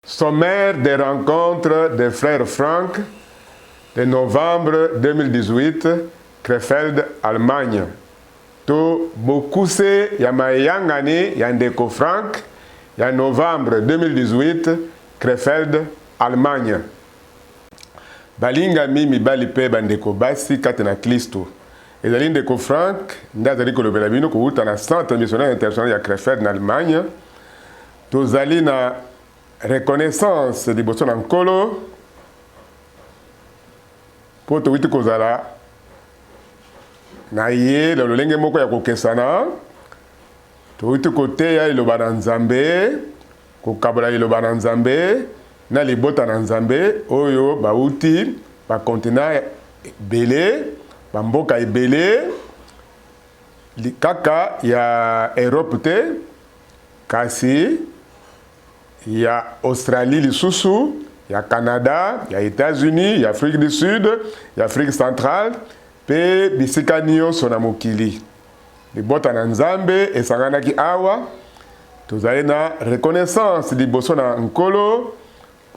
Sommaire des rencontres des frères Franck de novembre 2018, Krefeld, Allemagne. To bokuse ya mayangani ya ndeko Franck ya novembre 2018, Krefeld, Allemagne. Balinga mimi bali pe bandeko basi kati na Kristo. Ezali ndeko Franck ndazali kolobela bino kuuta na Centre Missionnaire International ya Krefeld na Allemagne. Tozali na reconnaissance liboso na nkolo po towiti kozala na ye lolenge moko ya kokesana, towiti koteya liloba na Nzambe, kokabola liloba na Nzambe na libota na Nzambe oyo bauti ba continent ebele, ba mboka ebele kaka ya Europe te, kasi ya Australie lisusu, ya Canada, ya États-Unis, ya Afrique du Sud, ya Afrique centrale, pe bisika nyonso na mokili. Libota na Nzambe esanganaki awa, tozali na reconnaissance liboso na nkolo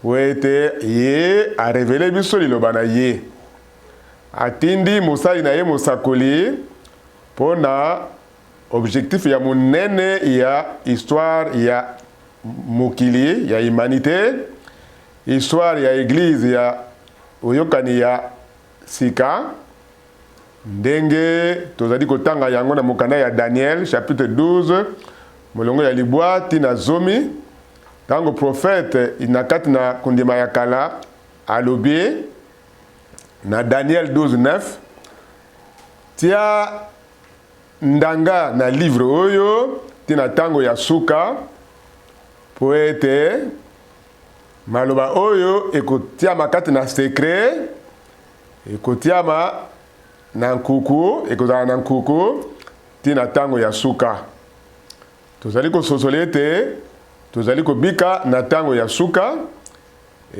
po ete ye a révélé biso liloba na ye. Atindi mosali na ye mosakoli pona objectif ya monene ya histoire ya mokili ya humanité, histoire ya église ya oyokani ya sika, ndenge tozali kotanga yango na mokanda ya Daniel chapitre 12 molongo ya libwa tina zomi, tango prophète inakati na kondima ya kala alobi na Daniel 12:9 tia ndanga na livre oyo tina tango ya suka po ete maloba oyo ekotiama kati na secret, ekotiama na nkuku, ekozala na nkuku tina tango ya suka. Tozali kososoli ete tozali kobika na tango ya suka,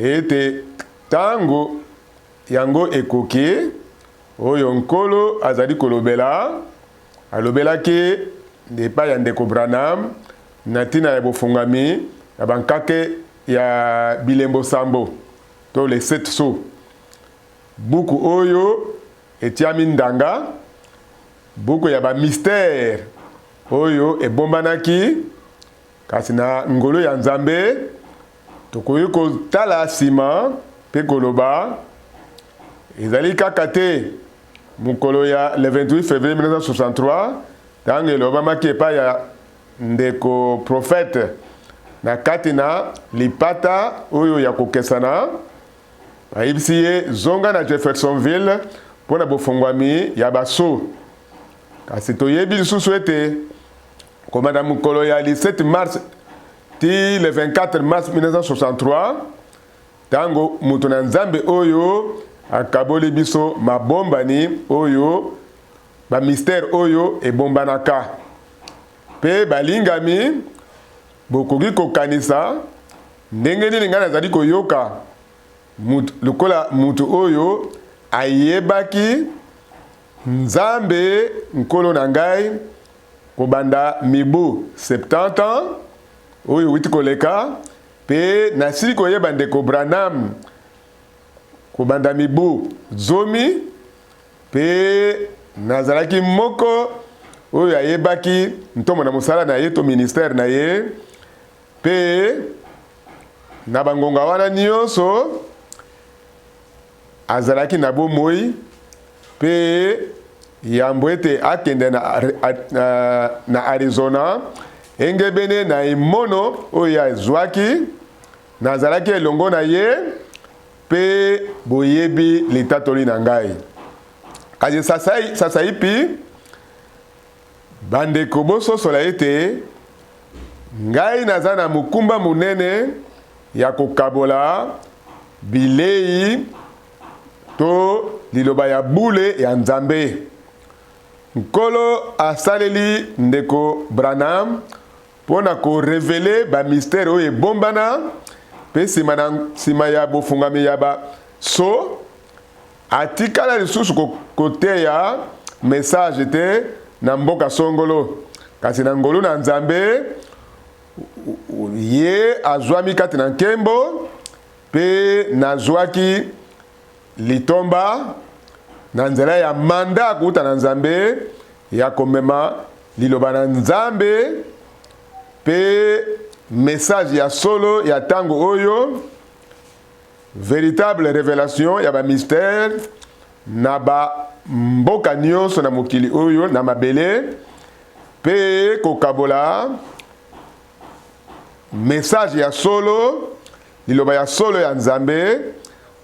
ete tango yango ekoki oyo nkolo azali kolobela, alobelaki epai ya ndeko Branham na tina ya bofungami ya bankake ya bilembo sambo to les 7 sceaux. Buku oyo etiami ndanga, buku ya ba mystère oyo ebombanaki, kasi na ngolo ya Nzambe tokoki kotala nsima mpe koloba ezali kaka te mokolo ya le 28 février 1963 ntango elobamaki epai ya ndeko prophète na kati na lipata oyo ya kokesana, bayebisi ye zonga na Jeffersonville mpona bofungwami ya baso. Kasi toyebi lisusu ete komanda mokolo ya 17 mars ti le 24 mars 1963 tango mutu na Nzambe oyo akaboli biso mabombani oyo ba mystère oyo ebombanaka. Pe balingami bokoki kokanisa ndenge nini ngai nazali koyoka lokola mutu oyo ayebaki Nzambe nkolo na ngai kobanda mibu 70 ans oyo witi koleka, pe nasili koyeba ndeko Branham kobanda mibu zomi, pe nazalaki moko oyo ayebaki ntomo na mosala na ye to ministère na ye, pe na bangonga wana nyonso azalaki na bomoi, pe yambo ete akende na Arizona engebene na imono oyo azwaki nazalaki elongo na ye, pe boyebi litatoli na ngai. Kasi sasa ipi bandeko bososola ete ngai naza na mokumba munene ya kokabola bilei to liloba ya bule ya Nzambe. Nkolo asaleli ndeko Branham pona ko révéler ba mystère oyo ebombana, pe sima ya bofungami ya ba so atikala lisusu koteya message te na mboka songolo, kasi na ngolu na Nzambe ye azwami kati na nkembo pe nazwaki litomba na nzela ya manda kuta na Nzambe ya komema liloba na Nzambe pe message ya solo ya tango oyo véritable révélation ya ba mystère na ba mboka nyonso na mokili oyo na mabele pe kokabola message ya solo liloba ya solo ya Nzambe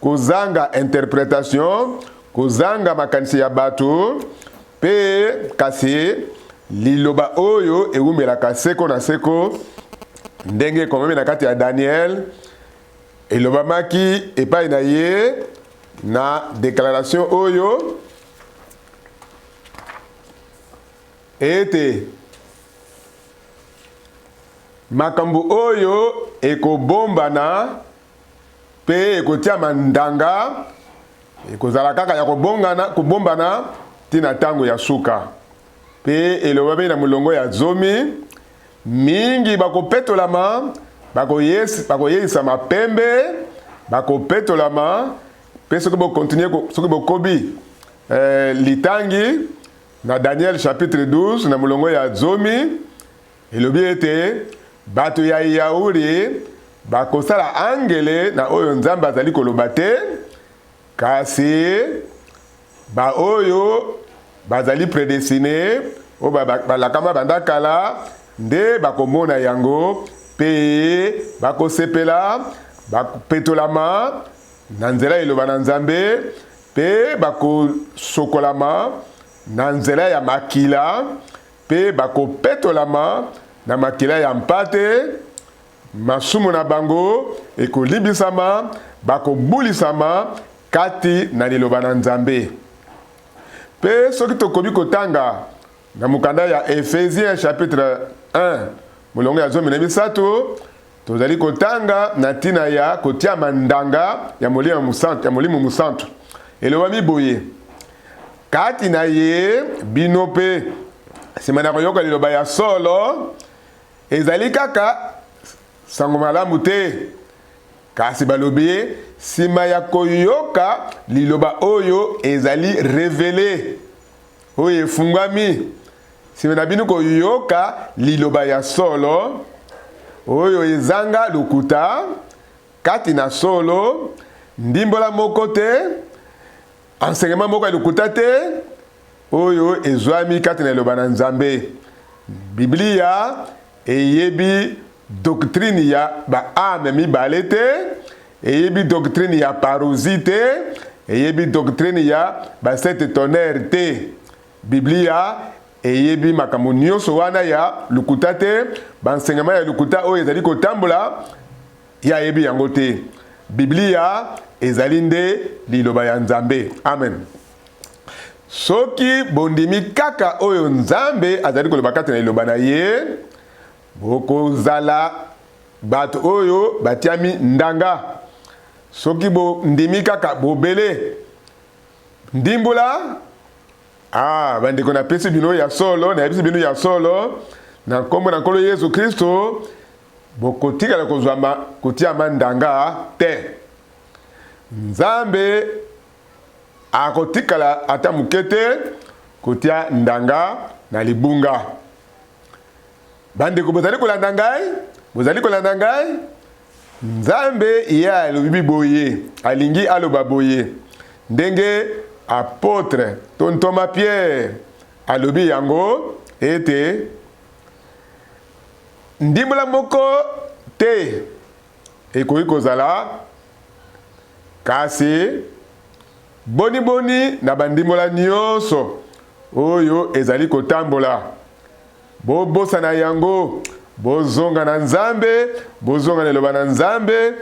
kozanga interprétation kozanga makanisi ya bato pe kasi liloba oyo eumelaka seko na seko ndenge komemi na kati ya Daniel elobamaki epai na ye na déclaration oyo ete makambo oyo ekobombana pe ekotiama ndanga ekozala kaka ya kobombana tina tango ya suka pe elobami na mulongo ya zomi mingi bakopetolama bakoyeyisa mapembe bakopetolama pe soki bokontinue soki bokobi litangi na Daniel chapitre 12 na mulongo ya zomi elobi ete bato ya yauri bakosala angele na oyo Nzambe azali koloba te kasi ba oyo bazali prédestiné o balakama bandakala nde bakomona yango pe bakosepela bakopetolama na nzela eloba na Nzambe pe bakosokolama na nzela ya makila pe bakopetolama na makila ya mpate masumu na bango ekolibisama bakobulisama kati na liloba na Nzambe pe soki tokobi kotanga na mukanda ya Ephésiens chapitre 1 mulongo ya zomi na misato tozali kotanga na tina ya kotia mandanga ya molimo musantu elobami boye kati na ye bino pe sima na koyoka liloba ya solo ezali kaka sango malamu te kasi balobi sima ya koyoka liloba oyo ezali révélé oyo efungwami sima na bino koyoka liloba ya solo oyo ezanga lokuta kati na solo ndimbola moko te enseignement moko ya lokuta te oyo ezwami kati na liloba na Nzambe Biblia eyebi doctrine ya baame mibale te eyebi doctrine ya parousie te eyebi doctrine ya basete tonnerre te Biblia eyebi makambo nyonso wana ya lukuta te baenseignement ya lukuta oyo ezali kotambola ya yebi yango te Biblia ezali nde liloba ya Nzambe amen soki bondimi kaka oyo Nzambe azali koloba kati na liloba na ye bokozala bato oyo batiami ndanga soki bondimi kaka bobele ndimbula bandeko na pesi bino ya solo na yebisi bino ya solo na nkombo na nkolo Yesu Kristo bokotikala kozwama kotiama ndanga te Nzambe akotikala ata mukete kotia ndanga na libunga bandeko bozali kolanda ngai Nzambe ya alobi boye alingi aloba boye ndenge apôtre tontoma Pierre alobi yango ete ndimbola moko te ekoki kozala kasi boni na bandimbola nyonso oyo ezali kotambola bobosana yango bozonga na Nzambe bozonga liloba na Nzambe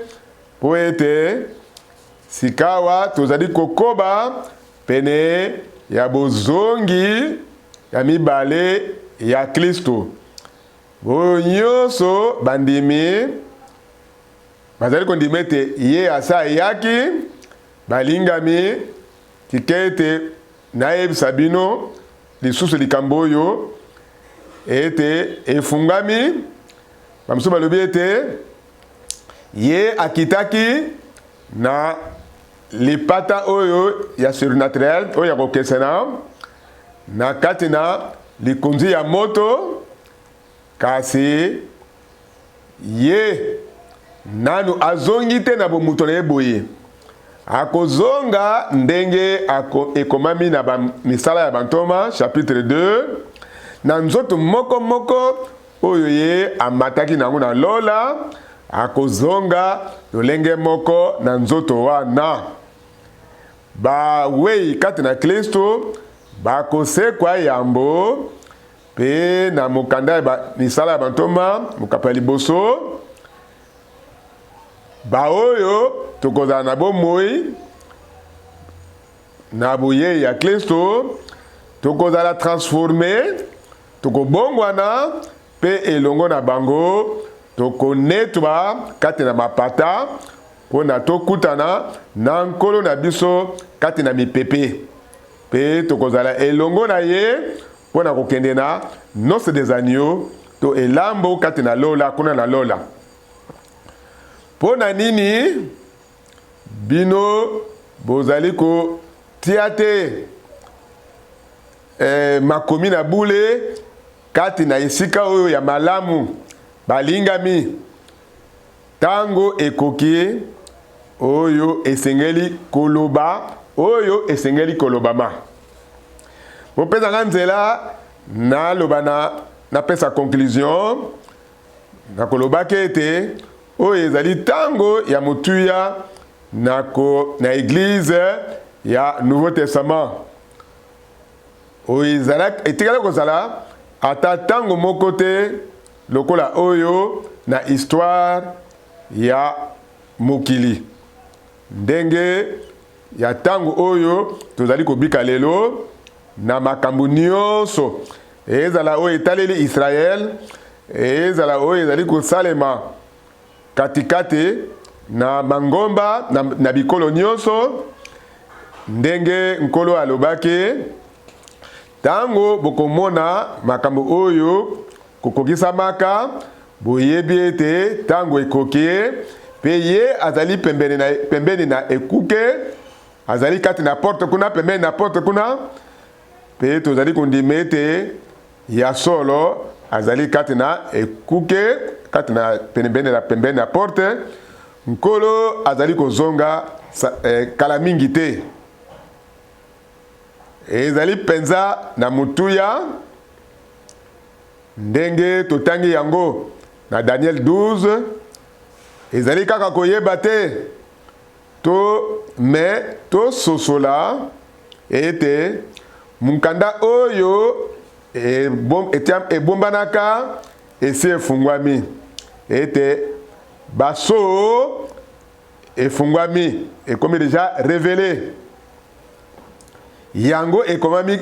po ete sikawa tozali kokoba pene ya bozongi ya mibale ya Kristo oyo nyonso bandimi bazali kondima ete ye asa yaki balingami tikete nayebisa bino lisusu likambo oyo ete efungami bamususu balobi ete ye akitaki na lipata oyo ya surnaturel oyo ya kokesena na kati na likonzi ya moto, kasi ye nanu azongi te na bomuto na ye boye, akozonga ndenge ekomami na misala ya bantoma chapitre 2 na nzoto moko moko oyo ye amataki nango na lola, akozonga lolenge moko na nzoto wana. Bawei kati na Kristo bakosekwa yambo pe na mokanda ya misala ya bantoma mokapa liboso, baoyo tokozala na bomoi na boye ya Kristo, tokozala transformé, tokobongwana pe elongo na bango tokonetwa kati na mapata pona tokutana na nkolo na biso kati na mipepe, pe tokozala elongo na ye pona kokende na noce des agneaux to elambo kati na lola kuna na lola. Pona nini bino bozali ko tiate makomi na bule kati na esika oyo ya malamu balingami, tango ekoki oyo esengeli koloba oyo esengeli kolobama. Mopeza nganzela na lobana na pesa conclusion na koloba kete oyo ezali tango ya mutuya na église ya Nouveau Testament. Oyo ezala etikala kozala ata tango moko te lokola oyo na histoire ya mokili. Ndenge ya tango oyo tozali kobika lelo na makambo nyonso ezala oyo etaleli Israel, ezala oyo ezali kosalema katikate na mangomba na bikolo nyonso, ndenge nkolo alobaki tango bokomona makambo oyo kokokisamaka boyebi ete tango ekoki pe ye azali pembeni na ekuke, azali kati na porte kuna, pembeni na porte kuna, pe tozali kondima ete ya solo azali kati na ekuke, kati na pembeni na porte, nkolo azali kozonga kala mingi te, ezali penza na mutuya ndenge totangi yango na Daniel 12, ezali kaka koyeba te to sosola ete mukanda oyo ebombanaka esi efungwami, ete baso efungwami ekomi deja révélé, yango ekomami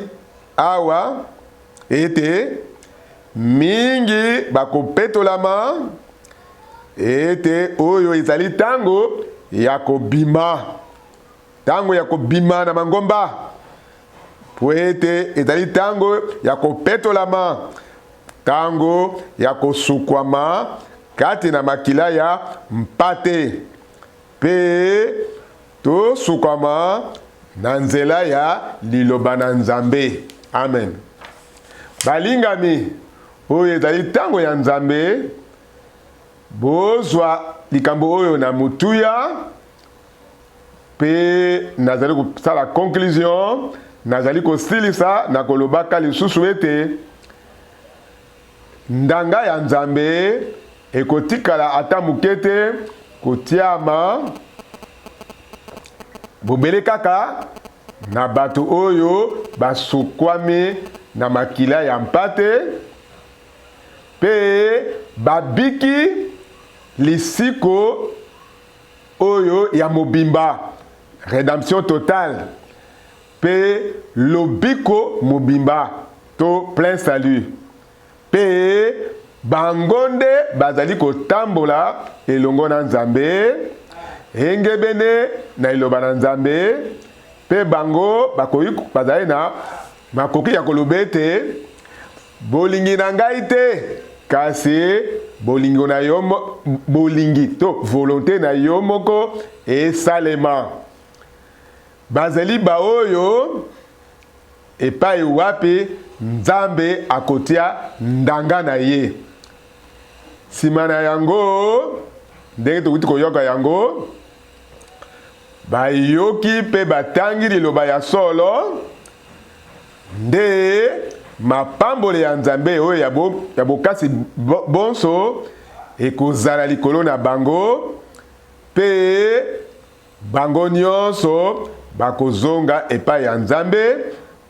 awa ete mingi bakopetolama, ete oyo ezali tango ya kobima, tango ya kobima na mangomba, po ete ezali tango ya kopetolama, tango ya kosukwama kati na makila ya mpate, pe to sukwama na nzela ya liloba na Nzambe. Amen. Balingami oyo ezali tango ya Nzambe, bozwa likambo oyo na mutuya, pe nazali kosala conclusion, nazali kosilisa na kolobaka lisusu ete ndanga ya Nzambe ekotikala ata mukete kotiama bobele kaka na bato oyo basukwami na makila ya mpate, pe babiki lisiko oyo ya mobimba, rédemption totale, pe lobiko mobimba to plein salut, pe bangonde bazali kotambola elongo na Nzambe, engebene na iloba na Nzambe, pe bango bazali na makoki ya kolobete bolingi na ngai te kasi bolingo na yo bolingi to volonté na yo moko esalema. Bazali baoyo epai wapi Nzambe akotia ndanga na ye. Simana yango ndenge tokuti koyoka yango bayoki pe batangi liloba ya solo nde mapambole ya Nzambe oyo ya bokasi bonso ekozala likolo na bango pe bango nyonso bakozonga epai ya Nzambe,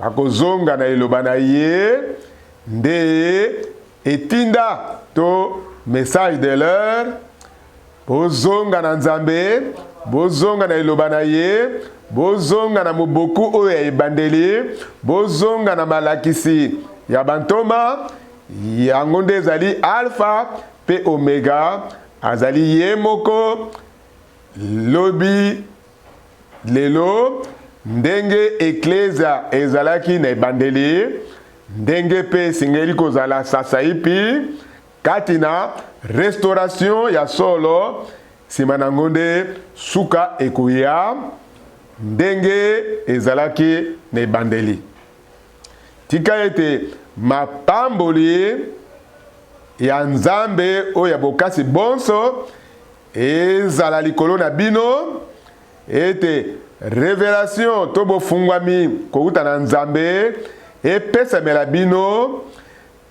bakozonga na liloba na ye nde etinda to message de l'heure. Bozonga na Nzambe, bozonga na liloba na ye, bozonga na moboku oyo ya ebandeli, bozonga na malakisi ya bantoma, yango nde ezali alpha pe omega, azali ye moko lobi lelo ndenge eklesia ezalaki na ebandeli, ndenge pe singeli kozala sasa ipi kati na restauration ya solo sima na ngonde suka ekoya ndenge ezalaki na ebandeli. Tika ete mapamboli ya Nzambe oyo ya bokasi bonso ezala likolo na bino, ete révélation to bofungwami kouta na Nzambe epesamela bino,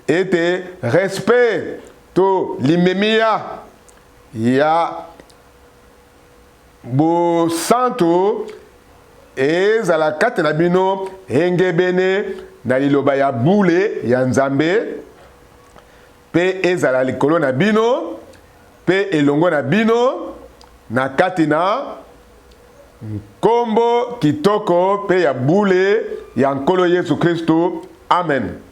ete respect to limemia ya bo santo ezala kati na bino engebene na liloba ya bule ya Nzambe pe ezala likolo na bino pe elongo na bino na kati na nkombo kitoko pe ya bule ya nkolo Yesu Kristo. Amen.